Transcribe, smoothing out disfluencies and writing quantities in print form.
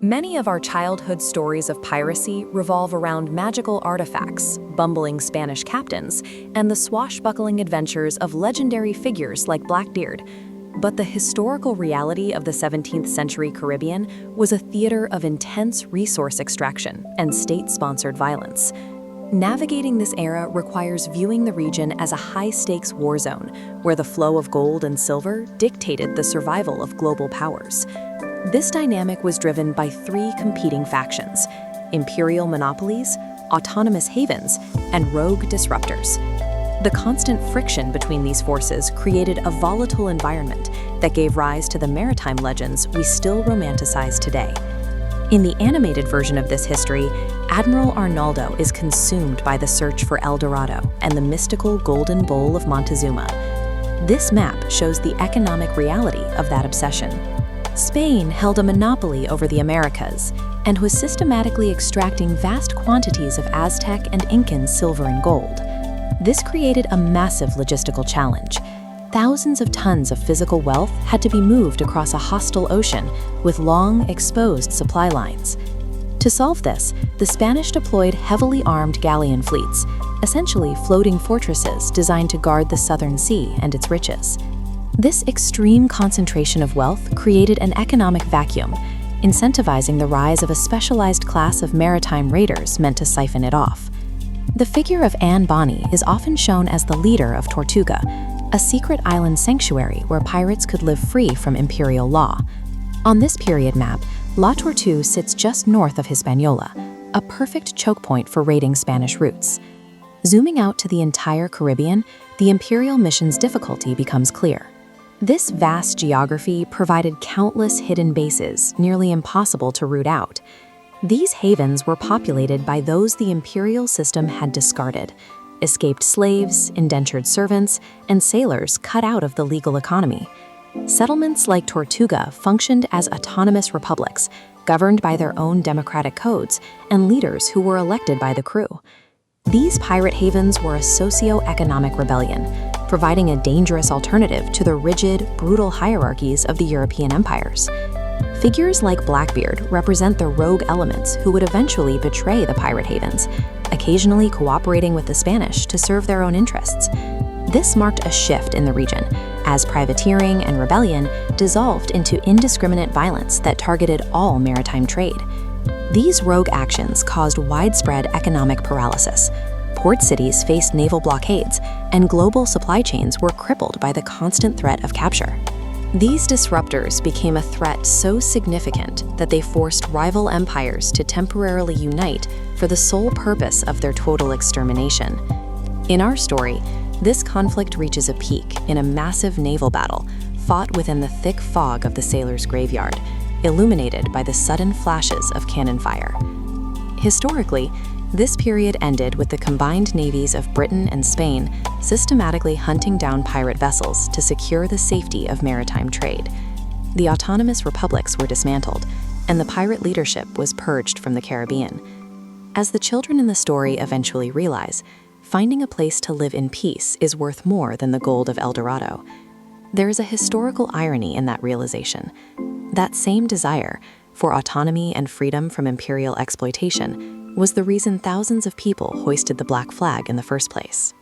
Many of our childhood stories of piracy revolve around magical artifacts, bumbling Spanish captains, and the swashbuckling adventures of legendary figures like Blackbeard. But the historical reality of the 17th century Caribbean was a theater of intense resource extraction and state-sponsored violence. Navigating this era requires viewing the region as a high-stakes war zone, where the flow of gold and silver dictated the survival of global powers. This dynamic was driven by three competing factions: imperial monopolies, autonomous havens, and rogue disruptors. The constant friction between these forces created a volatile environment that gave rise to the maritime legends we still romanticize today. In the animated version of this history, Admiral Arnaldo is consumed by the search for El Dorado and the mystical Golden Bowl of Montezuma. This map shows the economic reality of that obsession. Spain held a monopoly over the Americas and was systematically extracting vast quantities of Aztec and Incan silver and gold. This created a massive logistical challenge. Thousands of tons of physical wealth had to be moved across a hostile ocean with long, exposed supply lines. To solve this, the Spanish deployed heavily armed galleon fleets, essentially floating fortresses designed to guard the Southern Sea and its riches. This extreme concentration of wealth created an economic vacuum, incentivizing the rise of a specialized class of maritime raiders meant to siphon it off. The figure of Anne Bonny is often shown as the leader of Tortuga, a secret island sanctuary where pirates could live free from imperial law. On this period map, La Tortue sits just north of Hispaniola, a perfect choke point for raiding Spanish routes. Zooming out to the entire Caribbean, the imperial mission's difficulty becomes clear. This vast geography provided countless hidden bases, nearly impossible to root out. These havens were populated by those the imperial system had discarded: escaped slaves, indentured servants, and sailors cut out of the legal economy. Settlements like Tortuga functioned as autonomous republics, governed by their own democratic codes and leaders who were elected by the crew. These pirate havens were a socio-economic rebellion, providing a dangerous alternative to the rigid, brutal hierarchies of the European empires. Figures like Blackbeard represent the rogue elements who would eventually betray the pirate havens, occasionally cooperating with the Spanish to serve their own interests. This marked a shift in the region, as privateering and rebellion dissolved into indiscriminate violence that targeted all maritime trade. These rogue actions caused widespread economic paralysis. Port cities faced naval blockades, and global supply chains were crippled by the constant threat of capture. These disruptors became a threat so significant that they forced rival empires to temporarily unite for the sole purpose of their total extermination. In our story, this conflict reaches a peak in a massive naval battle fought within the thick fog of the sailors' graveyard, illuminated by the sudden flashes of cannon fire. Historically, this period ended with the combined navies of Britain and Spain systematically hunting down pirate vessels to secure the safety of maritime trade. The autonomous republics were dismantled, and the pirate leadership was purged from the Caribbean. As the children in the story eventually realize, finding a place to live in peace is worth more than the gold of El Dorado. There is a historical irony in that realization. That same desire for autonomy and freedom from imperial exploitation was the reason thousands of people hoisted the black flag in the first place.